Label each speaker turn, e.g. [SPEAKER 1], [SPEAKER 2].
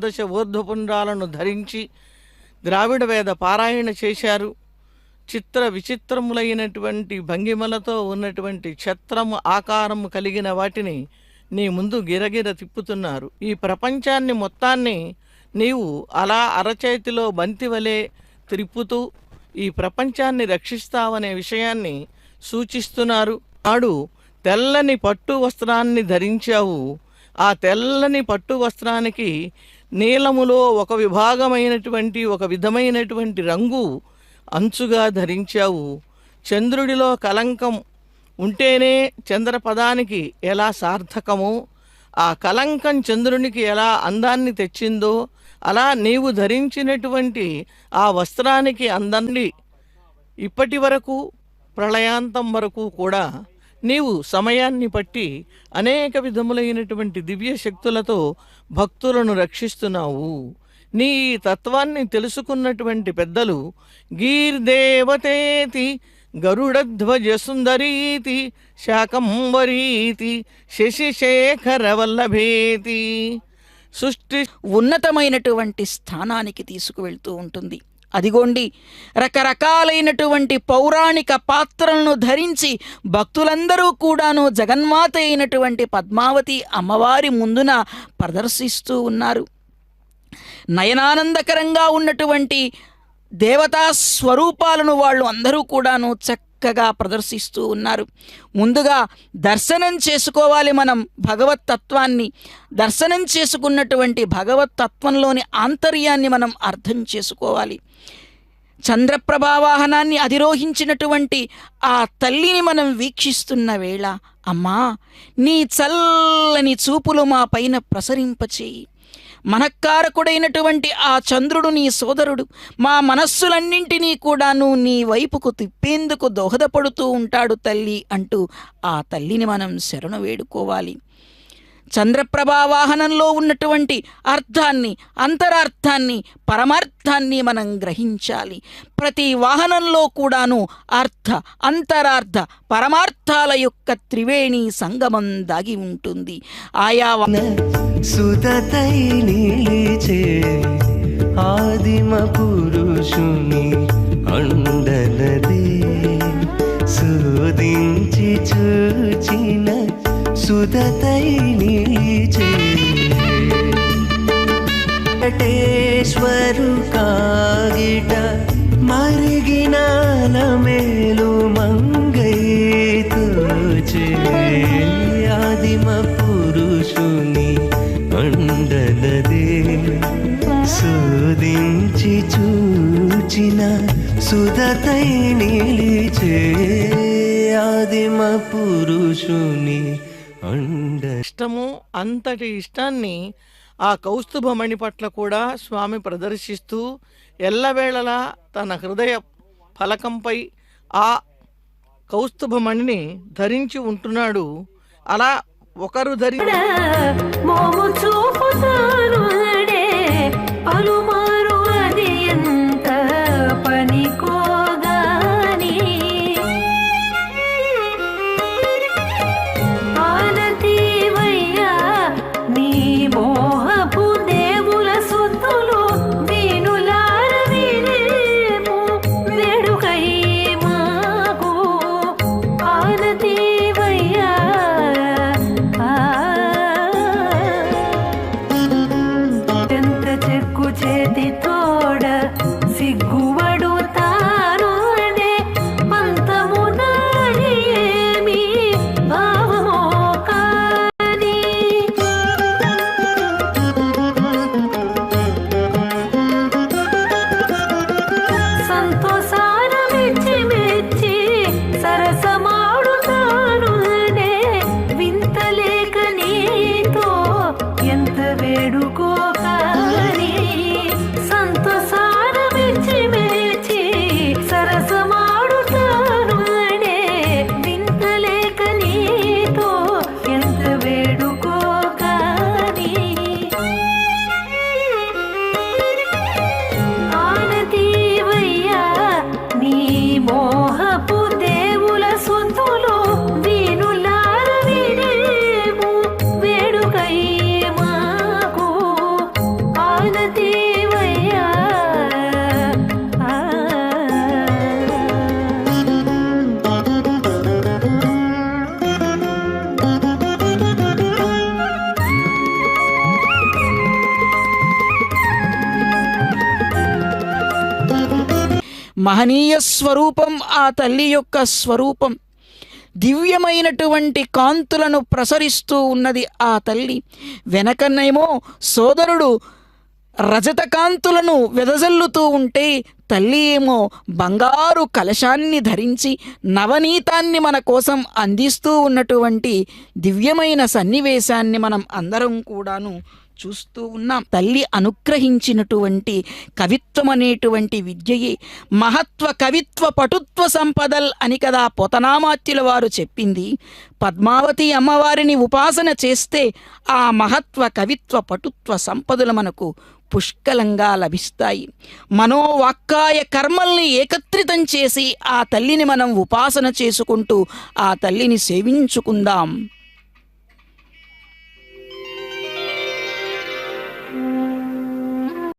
[SPEAKER 1] దశ ఊర్ధ్వపుండ్రాలను ధరించి ద్రావిడ వేద పారాయణ చేశారు. చిత్ర విచిత్రములైనటువంటి భంగిమలతో ఉన్నటువంటి ఛత్రము ఆకారము కలిగిన వాటిని నీ ముందు గిరగిర తిప్పుతున్నారు. ఈ ప్రపంచాన్ని మొత్తాన్ని నీవు అలా అరచేతిలో బంతివలే త్రిప్పుతూ ఈ ప్రపంచాన్ని రక్షిస్తావనే విషయాన్ని సూచిస్తున్నారు. నాడు తెల్లని పట్టు వస్త్రాన్ని ధరించావు. ఆ తెల్లని పట్టు వస్త్రానికి నీలములో ఒక విధమైనటువంటి రంగు అంచుగా ధరించావు. చంద్రుడిలో కలంకం ఉంటేనే చంద్రపదానికి ఎలా సార్థకమో, ఆ కలంకం చంద్రునికి ఎలా అందాన్ని తెచ్చిందో, అలా నీవు ధరించినటువంటి ఆ వస్త్రానికి అందాన్ని ఇప్పటి వరకు ప్రళయాంతం వరకు కూడా నీవు సమయాన్ని పట్టి అనేక విధములైనటువంటి దివ్య శక్తులతో భక్తులను రక్షిస్తున్నావు. నీ తత్వాన్ని తెలుసుకున్నటువంటి పెద్దలు గీర్దేవతేతి గరుడధ్వజ సుందరీతి శాకంబరీతి శశిశేఖర వల్లభేతి సృష్టి
[SPEAKER 2] ఉన్నతమైనటువంటి స్థానానికి తీసుకువెళ్తూ ఉంటుంది. అదిగోండి, రకరకాలైనటువంటి పౌరాణిక పాత్రలను ధరించి భక్తులందరూ కూడాను జగన్మాత అయినటువంటి పద్మావతి అమ్మవారి ముందున ప్రదర్శిస్తూ ఉన్నారు. నయనానందకరంగా ఉన్నటువంటి దేవతా స్వరూపాలను వాళ్ళు అందరూ కూడాను చక్కగా ప్రదర్శిస్తూ ఉన్నారు. ముందుగా దర్శనం చేసుకోవాలి. మనం భగవత్తత్వాన్ని దర్శనం చేసుకున్నటువంటి భగవత్తత్వంలోని ఆంతర్యాన్ని మనం అర్థం చేసుకోవాలి. చంద్రప్రభావాహనాన్ని అధిరోహించినటువంటి ఆ తల్లిని మనం వీక్షిస్తున్న వేళ, అమ్మా నీ చల్లని చూపులు మా పైన ప్రసరింపచేయి. మనఃకారకుడైనటువంటి ఆ చంద్రుడు నీ సోదరుడు. మా మనస్సులన్నింటినీ కూడాను నీ వైపుకు తిప్పేందుకు దోహదపడుతూ ఉంటాడు తల్లి అంటూ ఆ తల్లిని మనం శరణు వేడుకోవాలి. చంద్రప్రభావాహనంలో ఉన్నటువంటి అర్థాన్ని, అంతరార్థాన్ని, పరమార్థాన్ని మనం గ్రహించాలి. ప్రతి వాహనంలో కూడాను అర్థ, అంతరార్థ, పరమార్థాల యొక్క త్రివేణి సంగమం దాగి ఉంటుంది. ఆయా
[SPEAKER 3] సుదతై నిలిచే ఆదిమ పురుషుని అండనదే శోధించి చూచిన సుదతై నిలిచే వెంకటేశ్వరు కాగిట మరిగిన మేలు మంగైతోచే ఆదిమ పురుషుని అండనదే శోధించి చూచిన సుదతై నిలిచే ఆదిమ పురుషుని అండ.
[SPEAKER 1] ఇష్టము, అంతటి ఇష్టాన్ని ఆ కౌస్తుభమణి పట్ల కూడా స్వామి ప్రదర్శిస్తూ ఎల్లవేళలా తన హృదయ ఫలకంపై ఆ కౌస్తుభమణిని ధరించి ఉంటున్నాడు. అలా ఒకరు
[SPEAKER 4] వేడుకోకాని
[SPEAKER 2] మహనీయ స్వరూపం ఆ తల్లి యొక్క స్వరూపం. దివ్యమైనటువంటి కాంతులను ప్రసరిస్తూ ఉన్నది ఆ తల్లి. వెనకనేమో సోదరుడు రజత కాంతులను వెదజల్లుతూ ఉంటే తల్లి ఏమో బంగారు కలశాన్ని ధరించి నవనీతాన్ని మన కోసం అందిస్తూ ఉన్నటువంటి దివ్యమైన సన్నివేశాన్ని మనం అందరం కూడాను చూస్తూ ఉన్నాం. తల్లి అనుగ్రహించినటువంటి కవిత్వం అనేటువంటి విద్యయే మహత్వ కవిత్వ పటుత్వ సంపదల్ అని కదా పొతనామాత్యుల వారు చెప్పింది. పద్మావతి అమ్మవారిని ఉపాసన చేస్తే ఆ మహత్వ కవిత్వ పటుత్వ సంపదలు మనకు పుష్కలంగా లభిస్తాయి. మనోవాక్కాయ కర్మల్ని ఏకత్రితం చేసి ఆ తల్లిని మనం ఉపాసన చేసుకుంటూ ఆ తల్లిని సేవించుకుందాం.